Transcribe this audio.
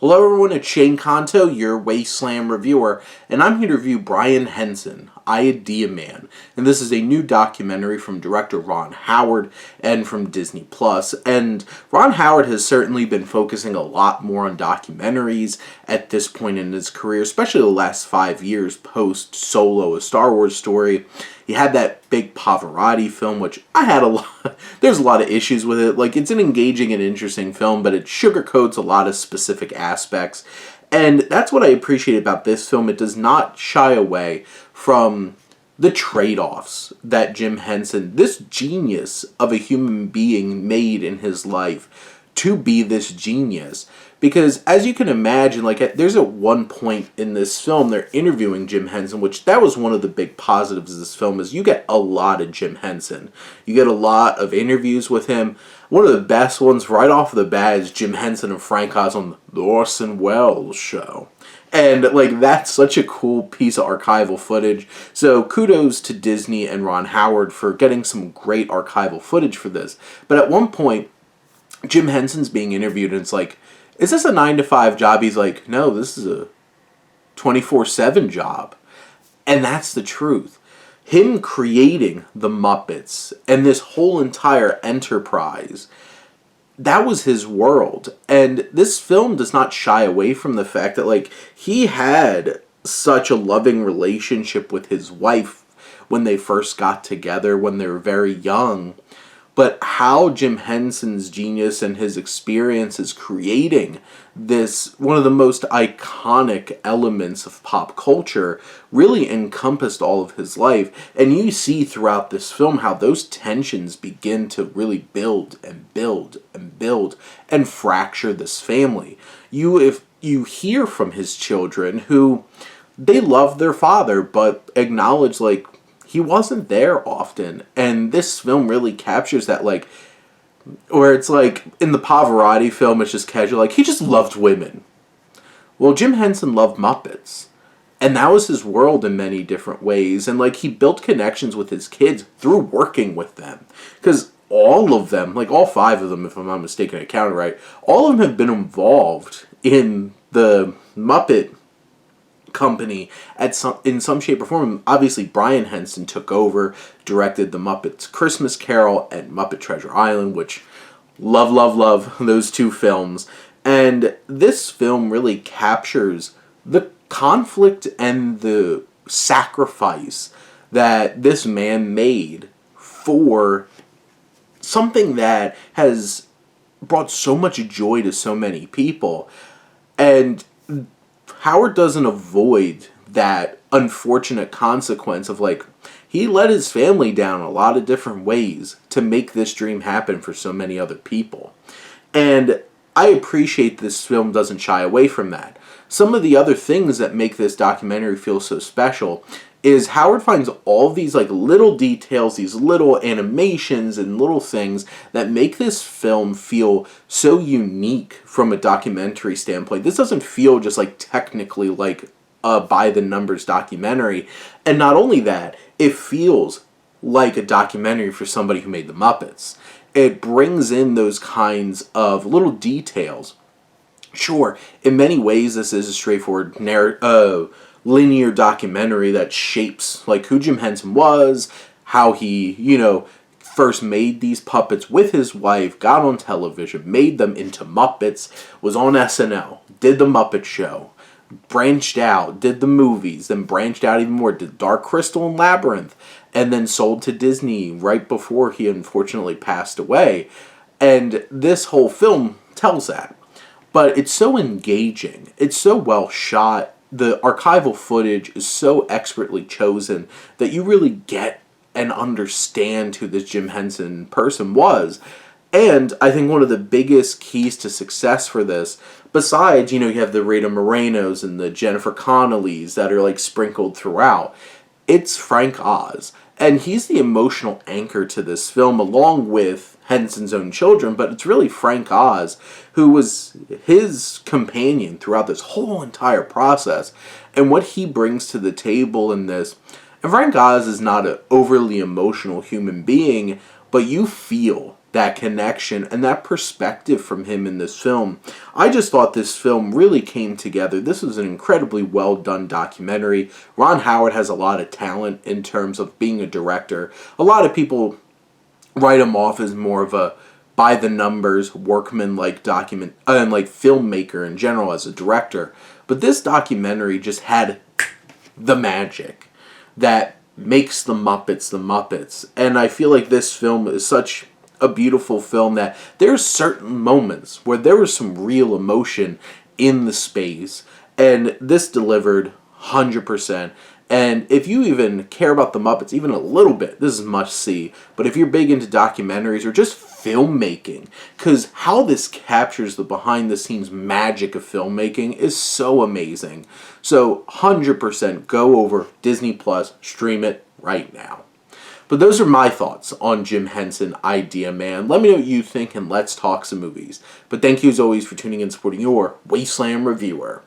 Hello everyone, it's Shane Conto, your Wasteland reviewer, and I'm here to review Jim Henson, Idea Man. And this is a new documentary from director Ron Howard and from Disney+. And Ron Howard has certainly been focusing a lot more on documentaries at this point in his career, especially the last 5 years post Solo, A Star Wars Story. He had that big Pavarotti film, which I had there's a lot of issues with it. Like, it's an engaging and interesting film, but it sugarcoats a lot of specific aspects. And that's what I appreciate about this film. It does not shy away from the trade-offs that Jim Henson, this genius of a human being, made in his life to be this genius. Because as you can imagine, like, there's at one point in this film they're interviewing Jim Henson, which that was one of the big positives of this film, is you get a lot of Jim Henson. You get a lot of interviews with him. One of the best ones right off the bat is Jim Henson and Frank Oz on the Orson Welles show. And, like, that's such a cool piece of archival footage. So kudos to Disney and Ron Howard for getting some great archival footage for this. But at one point, Jim Henson's being interviewed, and it's like, is this a 9-to-5 job? He's like, no, this is a 24/7 job. And that's the truth. Him creating the Muppets and this whole entire enterprise, that was his world. And this film does not shy away from the fact that, like, he had such a loving relationship with his wife when they first got together, when they were very young. But how Jim Henson's genius and his experiences creating this, one of the most iconic elements of pop culture, really encompassed all of his life. And you see throughout this film how those tensions begin to really build and build and build and fracture this family. If you hear from his children who, they love their father, but acknowledge, like, he wasn't there often. And this film really captures that, like, where it's like, in the Pavarotti film, it's just casual, like, he just loved women. Well, Jim Henson loved Muppets. And that was his world in many different ways. And, like, he built connections with his kids through working with them. Because all of them, like, all 5 of them, if I'm not mistaken, I counted right, all of them have been involved in the Muppet company in some shape or form. Obviously, Jim Henson took over, directed The Muppets Christmas Carol and Muppet Treasure Island, which love those 2 films. And this film really captures the conflict and the sacrifice that this man made for something that has brought so much joy to so many people. And Howard doesn't avoid that unfortunate consequence of, like, he let his family down a lot of different ways to make this dream happen for so many other people. And I appreciate this film doesn't shy away from that. Some of the other things that make this documentary feel so special is Howard finds all these, like, little details, these little animations and little things that make this film feel so unique from a documentary standpoint. This doesn't feel just, like, technically like a by-the-numbers documentary. And not only that, it feels like a documentary for somebody who made the Muppets. It brings in those kinds of little details. Sure, in many ways this is a straightforward linear documentary that shapes, like, who Jim Henson was, how he, first made these puppets with his wife, got on television, made them into Muppets, was on SNL, did the Muppet Show, branched out, did the movies, then branched out even more, did Dark Crystal and Labyrinth, and then sold to Disney right before he unfortunately passed away. And this whole film tells that. But it's so engaging. It's so well shot. The archival footage is so expertly chosen that you really get and understand who this Jim Henson person was. And I think one of the biggest keys to success for this, besides, you have the Rita Morenos and the Jennifer Connellys that are, like, sprinkled throughout, it's Frank Oz. And he's the emotional anchor to this film, along with Henson's own children, but it's really Frank Oz who was his companion throughout this whole entire process, and what he brings to the table in this. And Frank Oz is not an overly emotional human being, but you feel that connection and that perspective from him in this film. I just thought this film really came together. This was an incredibly well done documentary. Ron Howard has a lot of talent in terms of being a director. A lot of people write him off as more of a by the numbers workman like document and like filmmaker in general as a director. But this documentary just had the magic that makes the Muppets. And I feel like this film is such a beautiful film that there's certain moments where there was some real emotion in the space, and this delivered 100%. And if you even care about the Muppets even a little bit, this is must see. But if you're big into documentaries or just filmmaking, because how this captures the behind the scenes magic of filmmaking is so amazing. So 100% go over Disney Plus, stream it right now. But those are my thoughts on Jim Henson, Idea Man. Let me know what you think, and let's talk some movies. But thank you as always for tuning in and supporting your Wasteland reviewer.